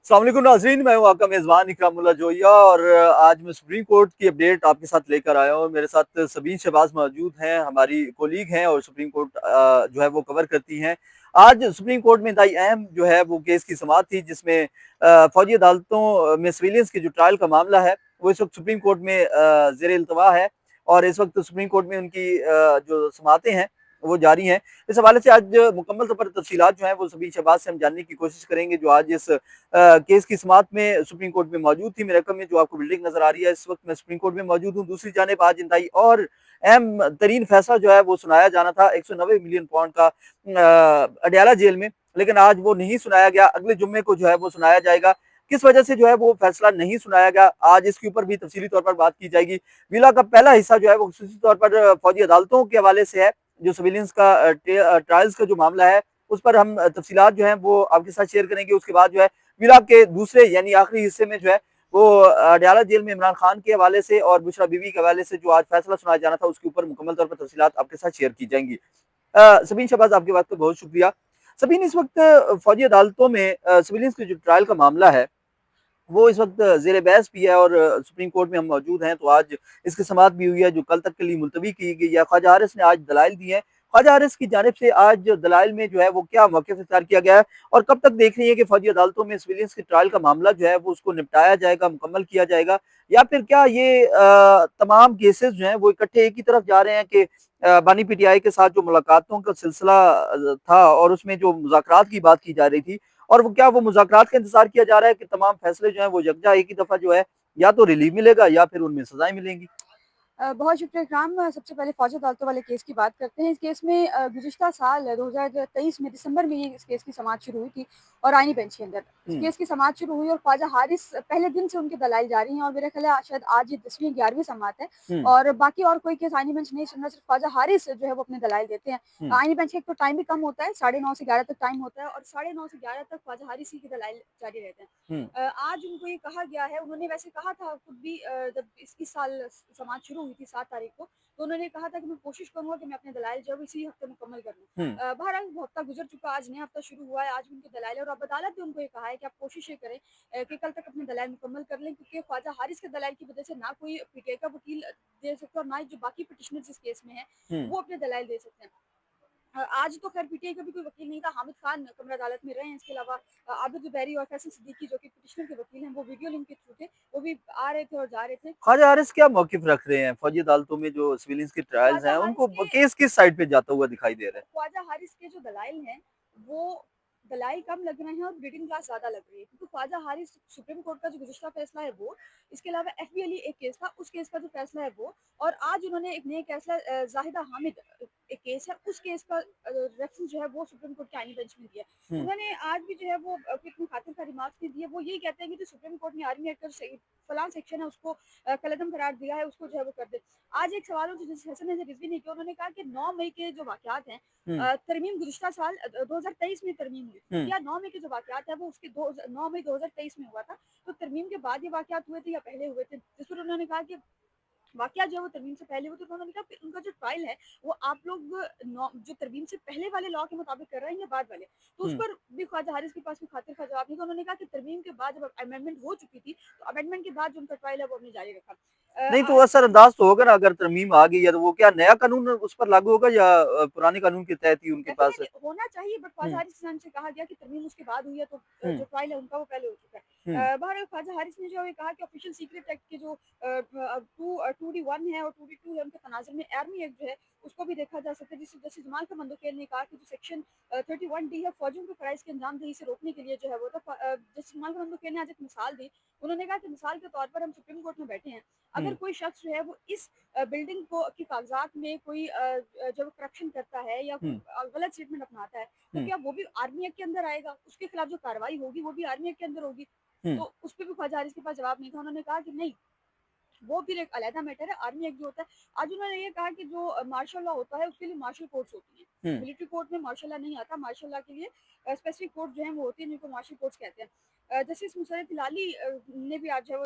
अस्सलाम वालेकुम नाज़रीन, मैं हूँ आपका मेज़बान इकरामुल्लाह जोया और आज मैं सुप्रीम कोर्ट की अपडेट आपके साथ लेकर आया हूँ। मेरे साथ सबीन शहबाज मौजूद हैं, हमारी कोलीग हैं और सुप्रीम कोर्ट जो है वो कवर करती हैं। आज सुप्रीम कोर्ट में इंतहाई अहम जो है वो केस की समाअत थी जिसमें फ़ौजी अदालतों में सिविलियंस के जो ट्रायल का मामला है, वो इस वक़्त सुप्रीम कोर्ट में ज़ेर इल्तवा है और इस वक़्त सुप्रीम कोर्ट में उनकी जो समाअतें हैं, वो जारी हैं। इस हवाले से आज मुकम्मल तौर पर तफ़सीलात जो हैं वो सबीन शहबाज से हम जानने की कोशिश करेंगे, जो आज इस केस की समाअत में सुप्रीम कोर्ट में मौजूद थी। मेरे रकम में जो आपको बिल्डिंग नज़र आ रही है, इस वक़्त मैं सुप्रीम कोर्ट में मौजूद हूँ। दूसरी जानिब आज इंतहाई और अहम तरीन फैसला जो है वो सुनाया जाना था 190 मिलियन पाउंड का अडयाला जेल में, लेकिन आज वो नहीं सुनाया गया। अगले जुम्मे को जो है वो सुनाया जाएगा। किस वजह से जो है वो फैसला नहीं सुनाया गया, आज इसके ऊपर भी तफसीली तौर पर बात की जाएगी। विला का पहला हिस्सा जो है वो खुसूसी तौर पर फौजी अदालतों के हवाले से है, जो सिविलियंस का ट्रायल्स का जो मामला है, उस पर हम तफसीलात जो हैं वो आपके साथ शेयर करेंगे। उसके बाद जो है विला के दूसरे यानी आखिरी हिस्से में जो है वो अडयाला जेल में इमरान खान के हवाले से और बुशरा बीवी के हवाले से जो आज फैसला सुनाया जाना था, उसके ऊपर मुकम्मल तौर पर तफसीलात आपके साथ शेयर की जाएंगी। सबीन शहबाज, आपकी बात का बहुत शुक्रिया। सबीन, इस वक्त फौजी अदालतों में सिविलियंस के जो ट्रायल का मामला है, वो इस वक्त जेर बहस भी है और सुप्रीम कोर्ट में हम मौजूद हैं। तो आज इसकी समाअत भी हुई है, जो कल तक के लिए मुलतवी की गई है। ख्वाजा हारिस ने आज दलाइल दिए हैं। ख्वाजा हारिस की जानिब से आज दलाइल में जो है वो क्या मौक़िफ़ इख्तियार किया गया है और कब तक देख रही है कि फौजी अदालतों में सिविलियंस के ट्रायल का मामला जो है वो उसको निपटाया जाएगा, मुकम्मल किया जाएगा, या फिर क्या ये तमाम केसेस जो हैं वो इकट्ठे एक ही तरफ जा रहे हैं कि बानी पीटीआई के साथ जो मुलाकातों का सिलसिला था और उसमें जो मुज़ाकरात की बात की जा रही थी, और वो क्या वो मुज़ाकरात का इंतज़ार किया जा रहा है कि तमाम फैसले जो हैं वो यकजा एक ही दफ़ा जो है या तो रिलीव मिलेगा या फिर उनमें सज़ाएँ मिलेंगी? बहुत शुक्रिया इकराम। सबसे पहले फ़ौजी अदालतों वाले केस की बात करते हैं। इस केस में गुज़िश्ता साल 2023 में दिसंबर में ये इस केस की समाअत शुरू हुई थी और आईनी बेंच के अंदर। इस हुँ। केस की समाअत शुरू हुई और ख्वाजा हारिस पहले दिन से उनकी दलाइल जारी हैं और मेरा ख़्याल है शायद आज ये 10वीं 11वीं समाअत है हुँ। और बाकी और कोई केस आईनी बेंच नहीं सुन रहा, सिर्फ़ ख्वाजा हारिस जो है वो अपने दलाइल देते हैं। हुँ। आईनी बेंच का एक तो टाइम भी कम होता है, 9:30 से 11 तक टाइम होता है और 9:30 से 11 तक ख्वाजा हारिस ही की दलाइल जारी रहते हैं। हुँ। आज उनको ये कहा गया है, उन्होंने वैसे कहा था खुद भी जब इस साल समाअत शुरू हुई थी 7 तारीख को, तो उन्होंने कहा था कि मैं कोशिश करूँगा कि मैं अपने दलाइल जो है वो इसी हफ्ते मुकम्मल कर लूँ। हुँ। बहरहाल वो हफ्ता गुज़र चुका, आज नया हफ्ता शुरू हुआ है, आज भी उनके दलाइल है और अब अदालत ने उनको ये कहा है कि आप कोशिश ये करें कि कल तक अपने दलाइल मुकम्मल कर लें, क्योंकि ख्वाजा हारिस के दलाइल की वजह से ना कोई पीटीआई का वकील दे सकता और ना ही जो बाकी पिटिशनर्स इस केस में हैं, हुँ। वो अपने दलाइल दे सकते हैं। आज तो खैर पीटीआई का भी कोई वकील नहीं था, हामिद खान कमर अदालत में रहे हैं। इसके अलावा आबिद ज़ुबैरी और फैसल सिद्दीकी जो कि पिटिशनर के वकील हैं, वो वीडियो लिंक के थ्रू थे, वो भी आ रहे थे और जा रहे थे। ख्वाजा हारिस क्या मौक़िफ़ रख रहे हैं? फौजी अदालतों में जो सिविलियंस के ट्रायल्स ख्वाजा हैं, हारिस उनको के केस किस साइड पे जाता हुआ दिखाई दे रहा है? ख्वाजा हारिस के जो दलाइल हैं, वो दलाइल कम लग रहे हैं और रीडिंग क्लास ज़्यादा लग रही है, क्योंकि ख्वाजा हारिस सुप्रीम कोर्ट का जो गुज़िश्ता फैसला है वो, इसके अलावा एफबीएलई एक केस था, उस केस का जो फैसला है वो, और आज उन्होंने एक नया फैसला ज़ाहिदा हामिद एक केस है, उस केस का रेफरेंस जो है वो सुप्रीम कोर्ट के आईनी बेंच में दिया है। हुँ। उन्होंने आज भी जो है वो कोई इतनी खातिर का रिमार्क्स नहीं दिए, वो यही कहते हैं कि जो सुप्रीम कोर्ट ने आर्मी एक्ट का जो फलां सेक्शन है उसको कलअदम करार दिया है, उसको जो है वो कर दे। आज एक सवाल जो जिस हसन ने रिज़वी नहीं किया, उन्होंने कहा कि 9 मई के जो वाक़यात हैं, हुँ। तरमीम गुज़िश्ता साल 2023 में तरमीम हुई थी। हुँ। क्या 9 मई के जो वाक़यात हैं वो उसके 9 मई 2023 में हुआ था? तो तरमीम के बाद ये वाक़यात हुए थे या पहले हुए थे? जिस पर उन्होंने कहा कि वाक़या जो है वो तरमीम से पहले हुआ, तो उन्होंने कहा कि उनका जो ट्रायल है वो आप लोग जो तरमीम से पहले वाले लॉ के मुताबिक कर रहे हैं या बाद वाले? तो उस हुँ। पर भी ख्वाजा हारिस के पास कोई खातिर का जवाब नहीं था। उन्होंने कहा कि तरमीम के बाद जब अमेंडमेंट हो चुकी थी, तो अमेंडमेंट के बाद जो उनका ट्रायल है वो हमने जारी रखा। नहीं तो आज असरअंदाज तो होगा ना, अगर तरमीम आ गई है तो वो क्या नया कानून उस पर लागू होगा या पुराने कानून के तहत ही उनके पास? डेफिनेटली होना चाहिए, बट ख्वाजा हुँ। हारिस खान से कहा गया कि तरमीम उसके बाद हुई है, तो जो हुँ। ट्रायल है उनका वो पहले हो चुका है। हुँ। बहरहाल ख्वाजा हारिस ने जो है कहा कि ऑफिशियल सीक्रेट एक्ट के जो 2D1 है और 2D2 है, उनके तनाज़ुर में आर्मी एक्ट जो है उसको भी देखा जा सकता है। जिससे जस्टिस जमाल खमांदोकेर ने कहा कि जो सेक्शन 31D है फौजियों के फ़राइज़ की अंजामदही से रोकने के लिए जो है वो, तो जस्टिस जमाल खमांदोकेर ने आज एक मिसाल दी। उन्होंने कहा कि मिसाल के तौर पर हम सुप्रीम कोर्ट में बैठे हैं, अगर हुँ। कोई शख्स जो है वो इस बिल्डिंग को के कागज़ात में कोई जो करप्शन करता है या कोई हुँ। गलत स्टेटमेंट अपनाता है, तो हुँ। क्या वो भी आर्मी एक्ट के अंदर आएगा? उसके खिलाफ जो कार्रवाई होगी वो भी आर्मी एक्ट के अंदर होगी। हुँ। तो उस पे भी ख्वाजा हारिस के पास जवाब नहीं था। उन्होंने कहा कि नहीं, वो फिर एक अलहदा मैटर है, आर्मी एक्ट जो होता है। आज उन्होंने ये कहा कि जो मार्शल लॉ होता है उसके लिए मार्शल कोर्ट्स होती हैं। हुँ। मिलिट्री कोर्ट में मार्शल लॉ नहीं आता, मार्शल लॉ के लिए स्पेसिफिक कोर्ट जो हैं वो होती हैं, जिनको मार्शल कोर्ट्स कहते हैं। जस्टिस मुशर्रत हिलाली ने भी आज जो है वो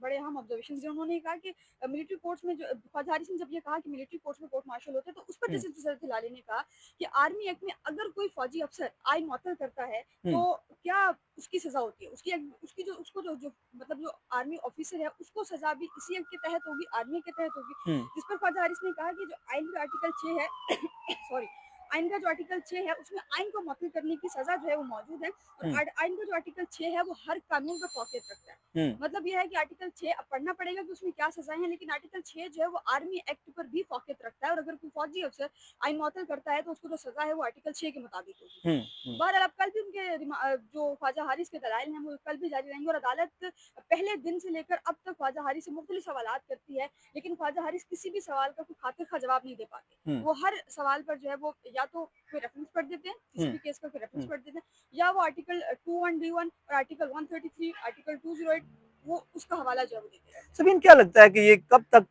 बड़े अहम ऑब्जर्वेशंस दिए। उन्होंने कहा कि मिलिट्री कोर्ट्स में जो ख्वाजा हारिस ने जब ये कहा कि मिलिट्री कोर्ट्स में कोर्ट मार्शल होते हैं, तो उस पर हुँ, जस्टिस नुसरत हिलाली ने कहा कि आर्मी एक्ट में अगर कोई फौजी अफसर आईन मुअत्तल करता है, हुँ, तो क्या उसकी सज़ा होती है? उसकी जो उसको जो मतलब जो आर्मी ऑफिसर है, उसको सज़ा भी इसी एक्ट के तहत होगी, आर्मी एक्ट के तहत होगी। हुँ, जिस पर ख्वाजा हारिस ने कहा कि जो आइन का आर्टिकल 6 है सॉरी, आइन का जो आर्टिकल 6 है, उसमें आइन को मुअत्तल करने की सज़ा जो है वो मौजूद है, और हुँ, आइन का जो आर्टिकल 6 है वो हर कानून पर फौकियत रखता है। हुँ, मतलब ये है कि आर्टिकल 6 अब पढ़ना पड़ेगा कि उसमें क्या सज़ाएँ हैं, लेकिन आर्टिकल 6 जो है वो आर्मी एक्ट पर भी फौकियत रखता है, और अगर कोई फौजी अफसर आइन मुअत्तल करता है, तो उसको जो सज़ा है वो आर्टिकल 6 के मुताबिक होगी। हुँ, हुँ। बहरहाल अब कल भी उनके जो ख्वाजा हारिस के दलाइल हैं वो कल भी जारी रहेंगे, और अदालत पहले दिन से लेकर अब तक ख्वाजा हारिस से मुख्तलिफ सवालात करती है, लेकिन ख्वाजा हारिस किसी भी सवाल का कोई खातिर खा जवाब नहीं दे पाते। हुँ, वो हर सवाल पर जो है वो या तो कोई रेफरेंस पढ़ देते हैं, किसी हुँ, भी केस का कोई रेफरेंस हुँ। पढ़ देते हैं, या वो आर्टिकल 21D1 और आर्टिकल 133, आर्टिकल 208, वो उसका हवाला जो है वो देते रहते हैं। सबीन क्या लगता है कि ये कब तक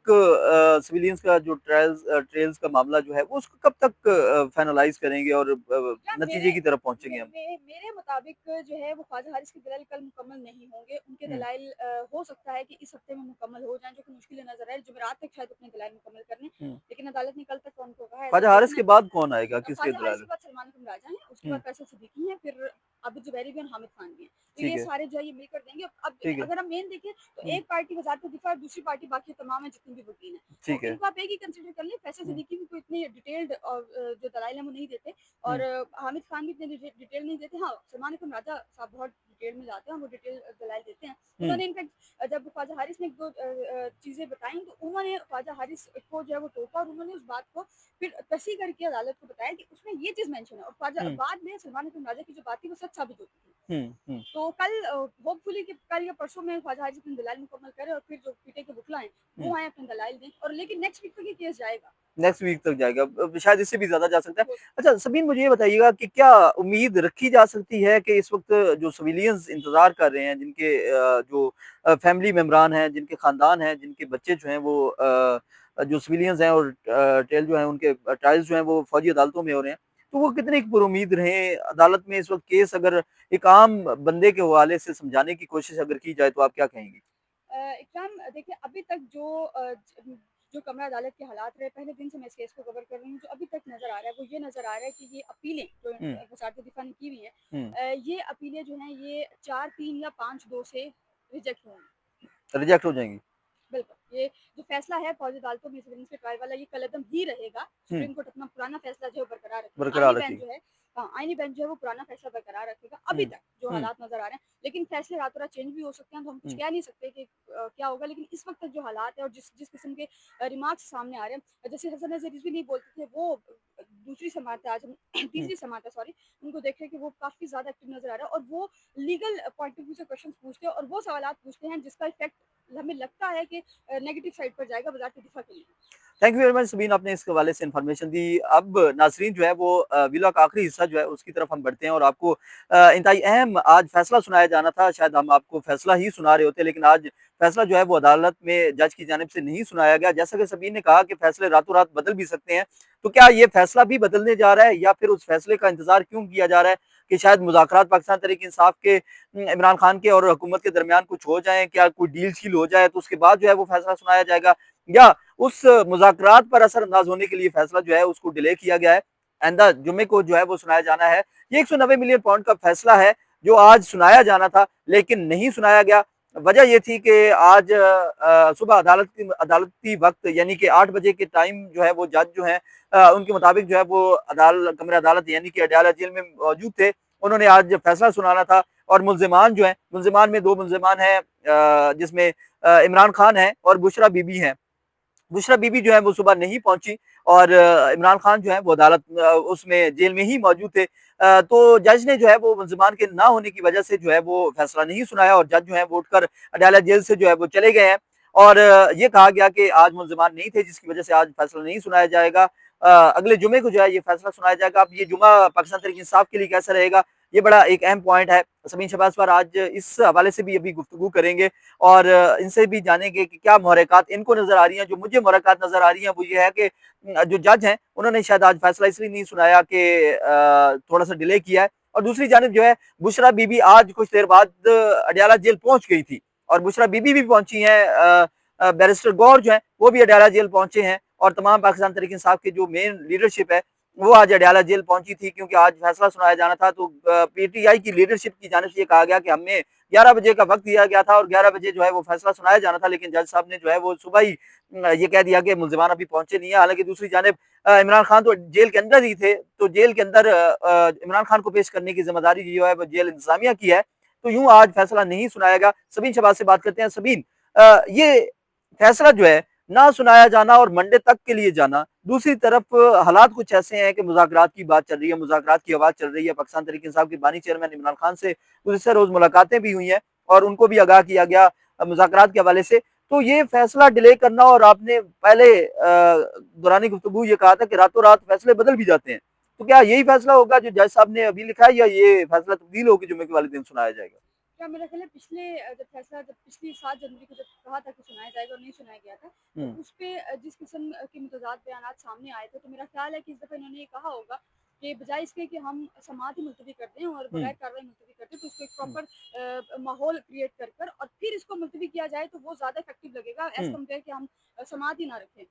सिविलियंस का जो ट्रेल्स का मामला जो है वो उसको कब तक फाइनलाइज़ करेंगे और या नतीजे की तरफ पहुँचेंगे हम? मेरे मुताबिक जो है वो ख्वाजा हारिस के दलाइल कल मुकम्मल नहीं होंगे। उनके हुँ, दलाइल हो सकता है कि इस हफ्ते में मुकम्मल हो जाएँ, जो कि मुश्किल नज़र है। जुमेरात तक शायद अपने दलाइल मुकम्मल कर लें, हुँ। लेकिन अदालत ने कल तक उनको कहा है, तो ख्वाजा हारिस देखना के है। बाद कौन आएगा? किसके ख्वाजा हारिस दलाल? के बाद सलमान अकरम राजा हैं, उसके हुँ, बाद फैसल सिद्दीकी हैं, फिर आबिद जुबैरी भी और हामिद खान भी हैं। तो ठीक ये है, सारे जो है ये मिलकर देंगे। अब ठीक है। अगर हम मेन देखें, तो हुँ, एक पार्टी वज़ारत दिफ़ा और दूसरी पार्टी बाकी तमाम है जितने भी वकील हैं। तो ठीक है। इनको आप एक ही कंसीडर कर लें। फैसल हुँ, सिद्दीकी भी कोई इतनी डिटेल्ड जो दलाइल हैं वो नहीं देते, और हुँ, हामिद खान भी इतने डिटेल नहीं देते। हाँ, सलमान अकरम राजा साहब बहुत डिटेल में जाते हैं, वो डिटेल दलाइल देते हैं। हुँ, उन्होंने इनफैक्ट जब ख्वाजा हारिस ने 1-2 चीज़ें बताई, तो उन्होंने ख्वाजा हारिस को जो है वो टोका, और उन्होंने उस बात को फिर तस्हीह करके अदालत को बताया कि उसमें ये चीज़ मेंशन है, और ख्वाजा हुँ, बाद में सलमान अकरम राजा की जो बात थी वो सच साबित होती थी। हुँ, हुँ, तो कल होपफुली कि कल या परसों में ख्वाजा हारिस अपने दलाइल मुकम्मल करें, और फिर जो पीटे के बुकला हैं हुँ। वो आएँ अपने दलाइल दें, और लेकिन नेक्स्ट वीक तक ये केस जाएगा। नेक्स्ट वीक तक जाएगा। शायद इससे भी ज़्यादा जा सकता है। हो सकता अच्छा सबीन मुझे ये बताइएगा कि क्या उम्मीद रखी जा सकती है कि इस वक़्त जो सिविलियंस इंतज़ार कर रहे हैं, जिनके जो फैमिली मेंबरान हैं, जिनके ख़ानदान हैं, जिनके बच्चे जो हैं वो जो सिविलियंस हैं और टेल जो हैं उनके ट्रायल्स जो हैं वो फ़ौजी अदालतों में हो रहे हैं। तो वो कितने पुरुम्मीद रहें अदालत में इस वक़्त केस अगर एक आम बंदे के हवाले से समझाने की कोशिश अगर की जाए तो आप क्या कहेंगी? इकराम, देखिए अभी तक जो जो कमरा अदालत के हालात रहे, पहले दिन से मैं इस केस को कवर कर रही हूँ, जो अभी तक नज़र आ रहा है वो ये नज़र आ रहा है कि ये अपीलें जो हुँ, वज़ारत दिफ़ा ने की हुई हैं, हुँ। ये अपीलें जो हैं ये 4-3 या 5-2 से रिजेक्ट होंगी। रिजेक्ट हो जाएँगी। बिल्कुल, ये जो फ़ैसला है फौजी अदालतों में सिविलियंस के ट्रायल वाला, ये कलअदम ही रहेगा। हुँ, सुप्रीम कोर्ट अपना पुराना फ़ैसला जो है बरकरार रखेगी। बरकरार रखेगी। आईनी बेंच जो है वो पुराना फ़ैसला बरकरार रखेगा, अभी हुँ, तक जो हुँ, हालात नज़र आ रहे हैं। लेकिन फ़ैसले रातों-रात चेंज भी हो सकते हैं, तो हम कुछ हुँ, कह नहीं सकते कि क्या होगा। लेकिन इस वक़्त तक जो हालात हैं और जिस जिस किस्म के रिमार्क्स सामने आ रहे हैं, जैसे हसन नज़र रिज़वी नहीं बोलते थे, वो दूसरी समात है आज हम हुँ। तीसरी समात है सॉरी, उनको देख रहे हैं कि वो काफ़ी ज़्यादा एक्टिव नज़र आ रहा है, और वो लीगल पॉइंट ऑफ व्यू से क्वेश्चंस पूछते हैं, और वो सवालात पूछते हैं जिसका इफ़ेक्ट हमें लगता है कि नेगेटिव साइड पर जाएगा वज़ारत दिफ़ा के लिए। Thank you very much Sabeen आपने इस हवाले से इन्फॉर्मेशन दी। अब नाज़रीन जो है वो वीडियो का आखिरी हिस्सा जो है उसकी तरफ हम बढ़ते हैं और आपको इंतहाई अहम आज फैसला सुनाया जाना था। शायद हम आपको फैसला ही सुना रहे होते लेकिन आज फैसला जो है वो अदालत में जज की जानिब से नहीं सुनाया गया। जैसा कि सबीन ने कहा कि फैसले रातों-रात बदल भी सकते हैं। तो क्या ये फैसला भी बदलने जा रहा है या फिर उस फैसले का इंतज़ार क्यों किया जा रहा है कि शायद मुज़ाकरात पाकिस्तान तहरीक-ए-इंसाफ के इमरान खान के और हुकूमत के दरमियान कुछ हो जाए, क्या कोई डील-शील हो जाए तो उसके बाद जो है वो फैसला सुनाया जाएगा या उस मुज़ाकरात पर असरअंदाज होने के लिए फैसला जो है उसको डिले किया गया है। आइंदा जुम्मे को जो है वो सुनाया जाना है। ये 190 मिलियन पाउंड का फैसला है जो आज सुनाया जाना था लेकिन नहीं सुनाया गया। वजह ये थी कि आज सुबह अदालती वक्त यानी कि 8 बजे के टाइम जो है वो जज जो है उनके मुताबिक जो है वो कमरे अदालत यानी कि अडयाला जेल में मौजूद थे। उन्होंने आज फैसला सुनाना था और मुल्जिमान जो है मुल्जिमान में 2 मुल्जिमान हैं जिसमें इमरान खान है और बुशरा बीबी हैं। बुशरा बीबी जो है वो सुबह नहीं पहुंची और इमरान खान जो है वो अदालत उसमें जेल में ही मौजूद थे। तो जज ने जो है वो मुल्जिमान के ना होने की वजह से जो है वो फैसला नहीं सुनाया और जज जो है वो उठकर अडाला जेल से जो है वो चले गए हैं और ये कहा गया कि आज मुल्जिमान नहीं थे जिसकी वजह से आज फैसला नहीं सुनाया जाएगा। अगले जुमे को जो है ये फैसला सुनाया जाएगा। अब ये जुमा पाकिस्तान तहरीक इंसाफ के लिए कैसा रहेगा ये बड़ा एक अहम पॉइंट है। समीन शहबाज पर आज इस हवाले से भी अभी गुफ्तगू करेंगे और इनसे भी जानेंगे कि क्या मुहर्रिकात इनको नज़र आ रही हैं। जो मुझे मुहर्रिकात नज़र आ रही हैं वो ये है कि जो जज हैं उन्होंने शायद आज फैसला इसलिए नहीं सुनाया कि थोड़ा-सा डिले किया है और दूसरी जानिब जो है बुशरा बीबी आज कुछ देर बाद अडयाला जेल पहुँच गई थी और बुशरा बीबी भी पहुंची हैं, बैरिस्टर गौर जो है वो भी अडयाला जेल पहुंचे हैं और तमाम पाकिस्तान तहरीक इंसाफ की जो मेन लीडरशिप है वो आज अडयाला जेल पहुंची थी, क्योंकि आज फैसला सुनाया जाना था। तो पीटीआई की लीडरशिप की जानिब से ये कहा गया कि हमें 11 बजे का वक्त दिया गया था और 11 बजे जो है वो फैसला सुनाया जाना था, लेकिन जज साहब ने जो है वो सुबह ही ये कह दिया कि मुल्जिमान अभी पहुंचे नहीं है। हालांकि दूसरी जानिब इमरान खान तो जेल के अंदर ही थे, तो जेल के अंदर इमरान खान को पेश करने की जिम्मेदारी जो है वो जेल इंतजामिया की है। तो यूं आज फैसला नहीं सुनाएगा। सबीन शहबाज से बात करते हैं। सबीन, ये फैसला जो है ना सुनाया जाना और मंडे तक के लिए जाना, दूसरी तरफ हालात कुछ ऐसे हैं कि मुज़ाकरात की बात चल रही है, मुज़ाकरात की आवाज़ चल रही है। पाकिस्तान तहरीक इंसाफ के बानी चेयरमैन इमरान खान से गुज़िश्ता रोज़ मुलाकातें भी हुई हैं और उनको भी आगाह किया गया मुज़ाकरात के हवाले से। तो ये फैसला डिले करना, और आपने पहले दौरानी गुफ्तगू ये कहा था कि रातों रात फैसले बदल भी जाते हैं, तो क्या यही फैसला होगा जो जज साहब ने अभी लिखा है, या ये फैसला तब्दील होकर जुम्मे के वाले दिन सुनाया जाएगा? क्या मेरा ख्याल है पिछले जब पिछली 7 जनवरी को जब कहा था कि सुनाया जाएगा और नहीं सुनाया गया था, तो उस पे जिस किस्म के मुतज़ाद बयानात सामने आए थे, तो मेरा ख्याल है कि इस दफ़ा इन्होंने ये कहा होगा कि बजाय इसके कि हम समाअत ही मुलतवी कर दें और बगैर कार्रवाई मुलतवी कर दें, तो इसको एक प्रॉपर माहौल क्रिएट कर कर और फिर इसको मुलतवी किया जाए, तो वो ज़्यादा इफेक्टिव लगेगा एज़ कम्पेयर कि हम समाअत ही ना रखें।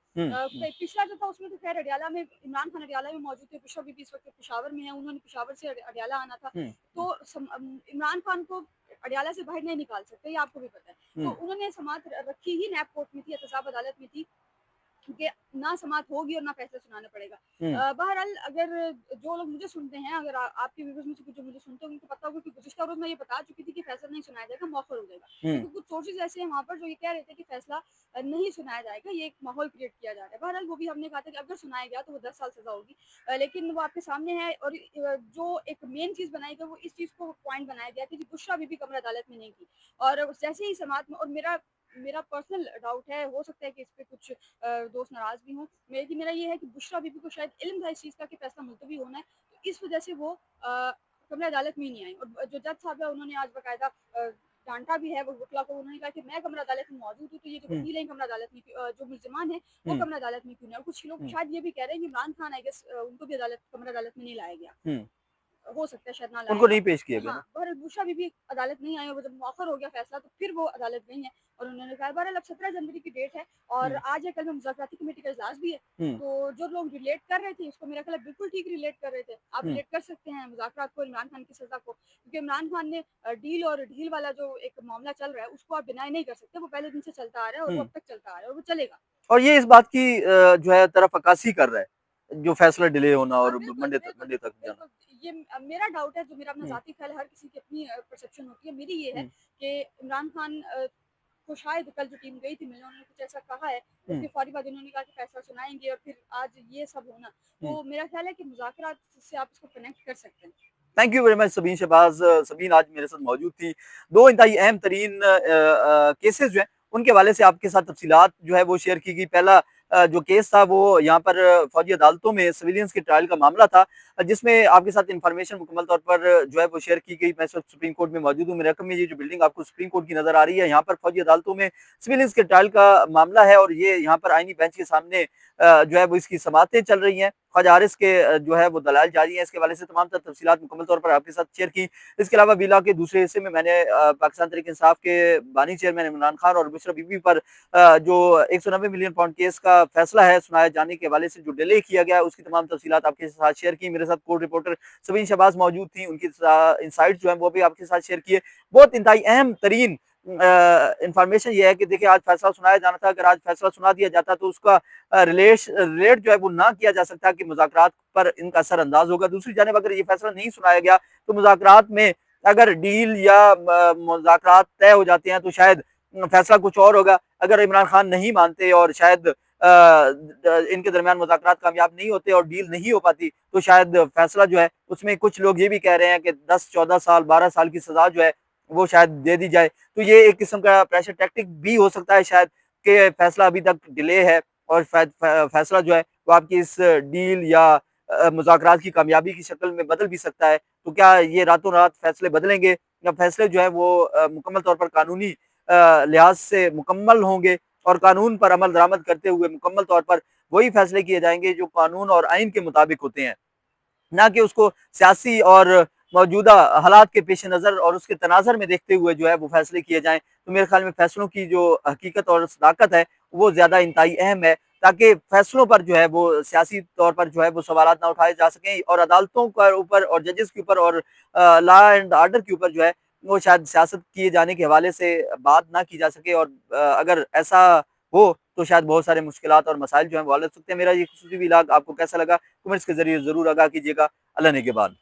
पिछला जो था उसमें तो खैर अडयाला में इमरान खान अडयाला में मौजूद थे, बुशरा बीबी इस वक्त पेशावर में है, उन्होंने पेशावर से अडयाला आना था। तो इमरान खान को अडयाला से बाहर नहीं निकाल सकते, ये आपको भी पता है। तो उन्होंने समाअत रखी ही नैब कोर्ट में थी, एहतसाब अदालत में थी, क्योंकि ना समाअत होगी और ना फैसला सुनाना पड़ेगा। बहरहाल अगर जो लोग मुझे सुनते हैं, अगर आपके व्यूअर्स में से कुछ जो मुझे सुनते हैं, उनको पता होगा कि गुज़िश्ता रोज़ मैं ये बता चुकी थी कि फैसला नहीं सुनाया जाएगा, मौखर हो जाएगा। क्योंकि कुछ सोर्सेज़ ऐसे हैं वहाँ पर जो ये कह रहे थे कि फैसला नहीं सुनाया जाएगा, ये एक माहौल क्रिएट किया जा रहा है। बहरहाल वो भी हमने कहा था कि अगर सुनाया गया तो वो 10 साल सज़ा होगी। लेकिन वो आपके सामने है और जो एक मेन चीज़ बनाई गई वो इस चीज़ को पॉइंट बनाया गया कि जी बुशरा बीबी कमर अदालत में नहीं थी, और जैसे ही समाअत में, और मेरा मेरा पर्सनल डाउट है, हो सकता है कि इस पे कुछ दोस्त नाराज़ भी हों। मेरा ये है कि बुशरा बीबी को शायद इल्म था इस चीज़ का कि फैसला मुलतवी होना है, तो इस वजह से वो कमरा अदालत में ही नहीं आई। और जो जज साहब है उन्होंने आज बाकायदा डाँटा भी है वो वकीला को। उन्होंने कहा कि मैं कमरा अदालत में मौजूद हूँ, तो ये जो वकील हैं कमरा अदालत में जो मुल्ज़िमान हैं वो कमरा अदालत में क्यों नहीं? और कुछ लोग शायद ये भी कह रहे हैं कि इमरान खान आई गेस उनको भी कमरा अदालत में नहीं लाया गया। हो सकता है शायद ना लाया उनको गया। नहीं पेश किया गया हाँ, ना? बहरहाल बुशरा बीबी अदालत नहीं आई और जब मौखर हो गया फैसला, तो फिर वो अदालत गई हैं और उन्होंने कहा। बहरहाल अब 17 जनवरी की डेट है और आज या कल में मुज़ाकराती कमेटी का इजलास भी है। तो जो लोग रिलेट कर रहे थे उसको मेरा ख्याल है बिल्कुल ठीक रिलेट कर रहे थे। आप रिलेट कर सकते हैं मुज़ाकरात को इमरान खान की सज़ा को, क्योंकि इमरान खान ने डील और ढील वाला जो एक मामला चल रहा है उसको आप डिनाई नहीं कर सकते। वो पहले दिन से चलता आ रहा है और वो अब तक चलता आ रहा है और वो चलेगा। और ये इस बात की जो है तरफ अक्कासी कर रहा है, जो फैसला डिले होना हाँ, और बिल्कुल, बिल्कुल, मंडे तक जाना। बिल्कुल। ये मेरा डाउट है, जो मेरा अपना हुँ, ज़ाती ख़्याल है, हर किसी की अपनी परसेप्शन होती है। मेरी ये है हुँ, कि इमरान खान को शायद कल जो टीम गई थी मिलने, उन्होंने कुछ ऐसा कहा है, हुँ, उसके फ़ौरी बाद उन्होंने कहा कि फ़ैसला सुनाएँगे और फिर आज ये सब होना, हुँ। तो मेरा ख़्याल है कि मुज़ाकरात से आप इसको कनेक्ट कर सकते हैं। Thank you very much Sabeen Shahbaz. Sabeen आज मेरे साथ मौजूद थी। 2 इंतहाई अहम तरीन केसेज़ जो हैं, उनके हवाले से आपके साथ तफ़सीलात जो है वो शेयर की गई। पहला जो केस था वो यहाँ पर फ़ौजी अदालतों में सिविलियंस के ट्रायल का मामला था, जिसमें आपके साथ इन्फॉर्मेशन मुकम्मल तौर पर जो है वो शेयर की गई। मैं इस वक़्त सुप्रीम कोर्ट में मौजूद हूँ। मेरे रकम में ये जो बिल्डिंग आपको सुप्रीम कोर्ट की नज़र आ रही है, यहाँ पर फ़ौजी अदालतों में सिविलियंस के ट्रायल का मामला है और ये यहाँ पर आईनी बेंच के सामने जो है वो इसकी समाअतें चल रही हैं। ख्वाजा हारिस के जो है वो दलाइल जारी हैं। इसके हवाले से तमाम तर तफसीलात मुकम्मल तौर पर आपके साथ शेयर की। इसके अलावा बिला के दूसरे हिस्से में मैंने पाकिस्तान तहरीक इंसाफ के बानी चेयरमैन इमरान खान और बुशरा बीबी पर जो 190 मिलियन पाउंड केस का फैसला है सुनाए जाने के हवाले से जो डिले किया गया है, उसकी तमाम तफसीलात आपके साथ शेयर की। मेरे साथ कोर्ट रिपोर्टर सबीन शहबाज मौजूद थी, उनकी इंसाइट्स जो है वो भी आपके साथ शेयर किए। बहुत इंतहाई अहम तरीन इंफॉर्मेशन ये है कि देखिए आज फैसला सुनाया जाना था। अगर आज फैसला सुना दिया जाता तो उसका रिलेट जो है वो ना किया जा सकता कि मुज़ाकरात पर इनका असर अंदाज होगा। दूसरी जानिब अगर ये फैसला नहीं सुनाया गया तो मुज़ाकरात में अगर डील या मुज़ाकरात तय हो जाते हैं तो शायद फैसला कुछ और होगा। अगर इमरान खान नहीं मानते और शायद इनके दरमियान मुज़ाकरात कामयाब नहीं होते और डील नहीं हो पाती, तो शायद फैसला जो है उसमें कुछ लोग ये भी कह रहे हैं कि 10-14 साल 12 साल की सजा जो है वो शायद दे दी जाए। तो ये एक किस्म का प्रेशर टैक्टिक भी हो सकता है शायद, कि फैसला अभी तक डिले है और फैसला जो है वो आपकी इस डील या मुज़ाकरात की कामयाबी की शक्ल में बदल भी सकता है। तो क्या ये रातों रात फैसले बदलेंगे या फैसले जो है वो मुकम्मल तौर पर कानूनी लिहाज से मुकम्मल होंगे और कानून पर अमल दरामद करते हुए मुकम्मल तौर पर वही फैसले किए जाएंगे जो कानून और आइन के मुताबिक होते हैं, ना कि उसको सियासी और मौजूदा हालात के पेश नज़र और उसके तनाज़र में देखते हुए जो है वो फैसले किए जाएँ। तो मेरे ख्याल में फैसलों की जो हकीकत और सदाकत है, वो ज़्यादा इंतहाई अहम है, ताकि फैसलों पर जो है वो सियासी तौर पर जो है वो सवालात ना उठाए जा सकें और अदालतों के ऊपर और जजेस के ऊपर और लॉ एंड ऑर्डर के ऊपर जो है वो शायद सियासत किए जाने के हवाले से बात ना की जा सके और अगर ऐसा हो तो शायद बहुत सारे मुश्किलात और मसाइल जो हैं वो हल हो सकते हैं। मेरा ये ख़ुसूसी व्लॉग आपको कैसा लगा? कमेंट्स के ज़रिए ज़रूर आगाह कीजिएगा। अल्लाह ने के बाद।